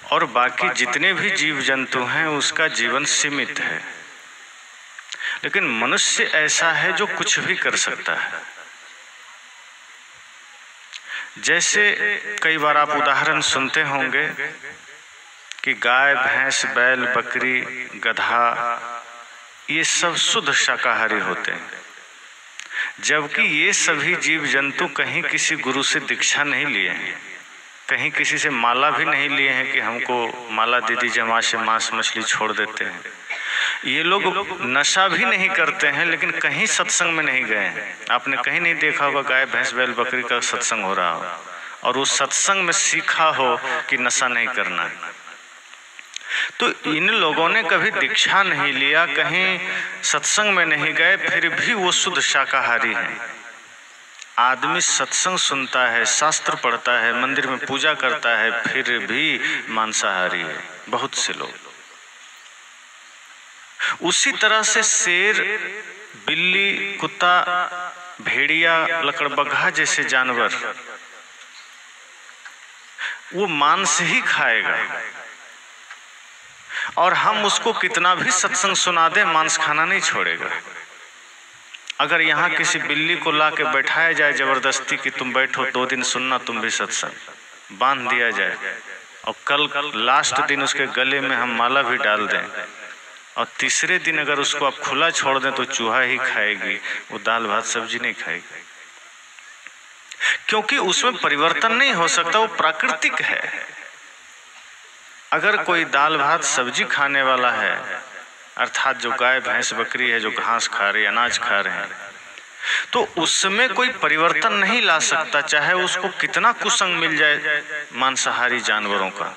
और बाकी जितने भी जीव जंतु हैं उसका जीवन सीमित है। लेकिन मनुष्य ऐसा है जो कुछ भी कर सकता है। जैसे कई बार आप उदाहरण सुनते होंगे कि गाय, भैंस, बैल, बकरी, गधा ये सब शुद्ध शाकाहारी होते हैं, जबकि ये सभी जीव जंतु कहीं किसी गुरु से दीक्षा नहीं लिए हैं, कहीं किसी से माला भी नहीं लिए हैं कि हमको माला दे दीजिए, हम आज से मांस मछली छोड़ देते हैं। ये लोग नशा भी नहीं करते हैं, लेकिन कहीं सत्संग में नहीं गए हैं। आपने कहीं नहीं देखा होगा गाय, भैंस, बैल, बकरी का सत्संग हो रहा हो और उस सत्संग में सीखा हो कि नशा नहीं करना है। तो इन लोगों ने कभी दीक्षा नहीं लिया, कहीं सत्संग में नहीं गए, फिर भी वो शुद्ध शाकाहारी हैं। आदमी सत्संग सुनता है, शास्त्र पढ़ता है, मंदिर में पूजा करता है, फिर भी मांसाहारी है बहुत से लोग। उसी तरह से शेर, बिल्ली, कुत्ता, भेड़िया, लकड़बग्घा जैसे जानवर वो मांस ही खाएगा, और हम उसको कितना भी सत्संग सुना दे मांस खाना नहीं छोड़ेगा। अगर यहाँ किसी बिल्ली को ला के बैठाया जाए जबरदस्ती कि तुम बैठो 2 दिन सुनना तुम भी सत्संग, बांध दिया जाए और कल लास्ट दिन उसके गले में हम माला भी डाल दें और तीसरे दिन अगर उसको आप खुला छोड़ दें तो चूहा ही खाएगी, वो दाल भात सब्जी नहीं खाएगी, क्योंकि उसमें परिवर्तन नहीं हो सकता, वो प्राकृतिक है। अगर कोई दाल भात सब्जी खाने वाला है, अर्थात जो गाय, भैंस, बकरी है जो घास खा रही है, अनाज खा रहे हैं, तो उसमें कोई परिवर्तन नहीं ला सकता, चाहे उसको कितना कुसंग मिल जाए मांसाहारी जानवरों का।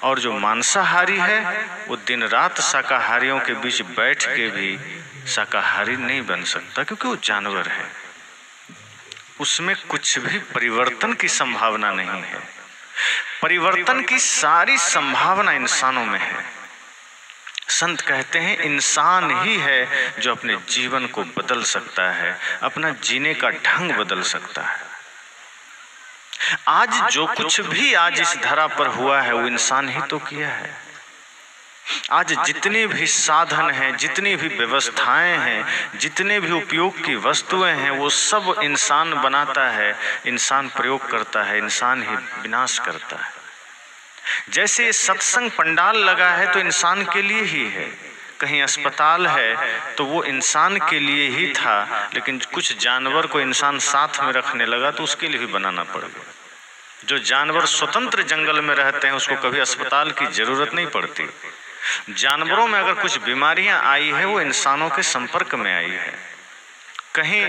और जो मांसाहारी है वो दिन रात शाकाहारियों के बीच बैठ के भी शाकाहारी नहीं बन सकता, क्योंकि वो जानवर है, उसमें कुछ भी परिवर्तन की संभावना नहीं है। परिवर्तन की सारी संभावना इंसानों में है। संत कहते हैं इंसान ही है जो अपने जीवन को बदल सकता है, अपना जीने का ढंग बदल सकता है। आज जो कुछ भी आज इस धरा पर हुआ है वो इंसान ही तो किया है। आज जितने भी साधन हैं, जितनी भी व्यवस्थाएं हैं, जितने भी उपयोग की वस्तुएं हैं, वो सब इंसान बनाता है, इंसान प्रयोग करता है, इंसान ही विनाश करता है। जैसे ये सत्संग पंडाल लगा है तो इंसान के लिए ही है, कहीं अस्पताल है तो वो इंसान के लिए ही था, लेकिन कुछ जानवर को इंसान साथ में रखने लगा तो उसके लिए भी बनाना पड़ गया। जो जानवर स्वतंत्र जंगल में रहते हैं उसको कभी अस्पताल की जरूरत नहीं पड़ती। जानवरों में अगर कुछ बीमारियां आई है वो इंसानों के संपर्क में आई है। कहीं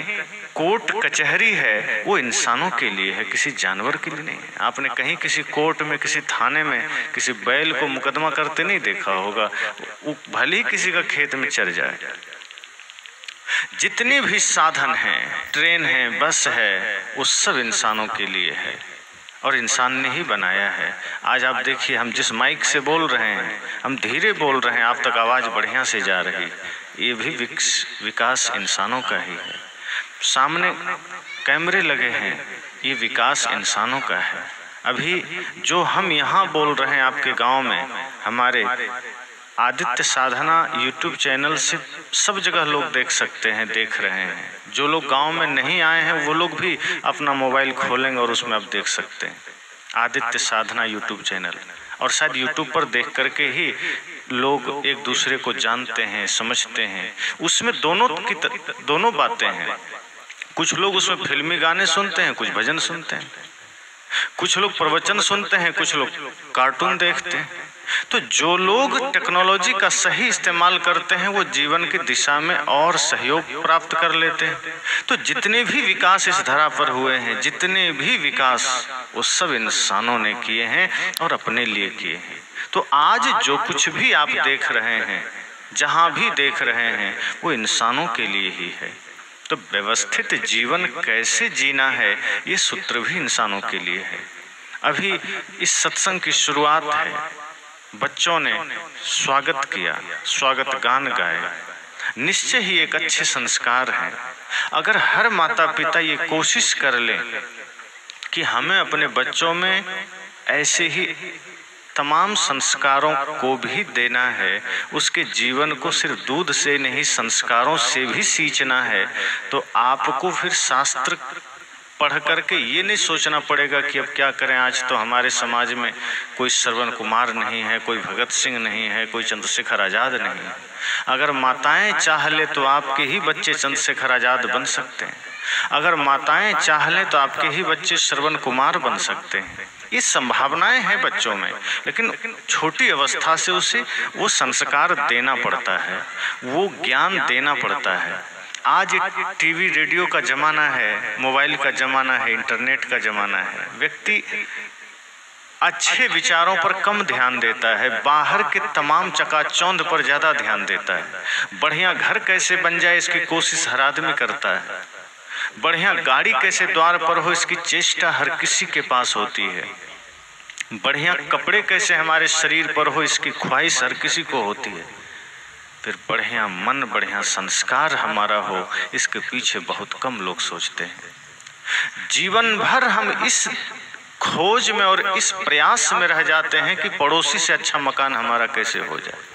कोर्ट कचहरी है वो इंसानों के लिए है, किसी जानवर के लिए नहीं है। आपने कहीं किसी कोर्ट में, किसी थाने में किसी बैल को मुकदमा करते नहीं देखा होगा, वो भले ही किसी का खेत में चर जाए। जितने भी साधन हैं, ट्रेन है, बस है, वो सब इंसानों के लिए है और इंसान ने ही बनाया है। आज आप देखिए, हम जिस माइक से बोल रहे हैं, हम धीरे बोल रहे हैं, आप तक आवाज़ बढ़िया से जा रही, ये भी विकास इंसानों का ही है। सामने कैमरे लगे हैं, ये विकास इंसानों का है। अभी जो हम यहाँ बोल रहे हैं आपके गांव में, हमारे आदित्य साधना यूट्यूब चैनल से सब जगह लोग देख सकते हैं, देख रहे हैं। जो लोग गांव में नहीं आए हैं वो लोग भी अपना मोबाइल खोलेंगे और उसमें आप देख सकते हैं आदित्य साधना यूट्यूब चैनल। और शायद यूट्यूब पर देख करके ही लोग एक दूसरे को जानते हैं, समझते हैं। उसमें दोनों बातें हैं। कुछ लोग उसमें फिल्मी गाने सुनते हैं, कुछ भजन सुनते हैं, कुछ लोग प्रवचन सुनते हैं, कुछ लोग कार्टून देखते हैं। तो जो लोग टेक्नोलॉजी का सही इस्तेमाल करते हैं वो जीवन की दिशा में और सहयोग प्राप्त कर लेते हैं। तो जितने भी विकास इस धरा पर हुए हैं, जितने भी विकास, वो सब इंसानों ने किए हैं और अपने लिए किए हैं। तो आज जो कुछ भी आप देख रहे हैं, जहाँ भी देख रहे हैं, वो इंसानों के लिए ही है। तो व्यवस्थित जीवन कैसे जीना है, ये सूत्र भी इंसानों के लिए है। अभी इस सत्संग की शुरुआत है, बच्चों ने स्वागत किया, स्वागत गान गाए, निश्चय ही एक अच्छे संस्कार हैं। अगर हर माता पिता ये कोशिश कर लें कि हमें अपने बच्चों में ऐसे ही तमाम संस्कारों को भी देना है। उसके जीवन को सिर्फ दूध से नहीं, संस्कारों से भी सींचना है। तो आपको फिर शास्त्र पढ़ करके ये नहीं सोचना पड़ेगा कि अब क्या करें, आज तो हमारे समाज में कोई श्रवण कुमार नहीं है, कोई भगत सिंह नहीं है, कोई चंद्रशेखर आज़ाद नहीं है। अगर माताएं चाह ले तो आपके ही बच्चे चंद्रशेखर आज़ाद बन सकते हैं। अगर माताएं चाह लें तो आपके ही बच्चे श्रवण कुमार बन सकते हैं। ये संभावनाएं हैं बच्चों में, लेकिन छोटी अवस्था से उसे वो संस्कार देना पड़ता है, वो ज्ञान देना पड़ता है। आज टीवी रेडियो का ज़माना है, मोबाइल का ज़माना है, इंटरनेट का ज़माना है। व्यक्ति अच्छे विचारों पर कम ध्यान देता है, बाहर के तमाम चकाचौंध पर ज़्यादा ध्यान देता है। बढ़िया घर कैसे बन जाए इसकी कोशिश हर आदमी करता है। बढ़िया गाड़ी कैसे द्वार पर हो इसकी चेष्टा हर किसी के पास होती है। बढ़िया कपड़े कैसे हमारे शरीर पर हो इसकी ख्वाहिश हर किसी को होती है। फिर बढ़िया मन, बढ़िया संस्कार हमारा हो, इसके पीछे बहुत कम लोग सोचते हैं। जीवन भर हम इस खोज में और इस प्रयास में रह जाते हैं कि पड़ोसी से अच्छा मकान हमारा कैसे हो जाए।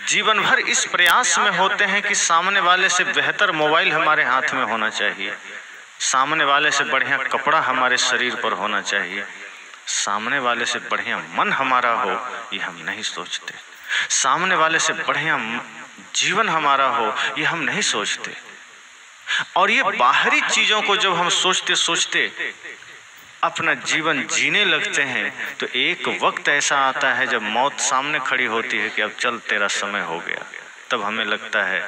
जीवन भर इस प्रयास में होते हैं कि सामने वाले से बेहतर मोबाइल हमारे हाथ में होना चाहिए, सामने वाले से बढ़िया कपड़ा हमारे शरीर पर होना चाहिए, सामने वाले से बढ़िया मन हमारा हो, ये हम नहीं सोचते। सामने वाले से बढ़िया जीवन हमारा हो, ये हम नहीं सोचते। और ये बाहरी चीजों को जब हम सोचते सोचते अपना जीवन जीने लगते हैं तो एक वक्त ऐसा आता है जब मौत सामने खड़ी होती है कि अब चल तेरा समय हो गया। तब हमें लगता है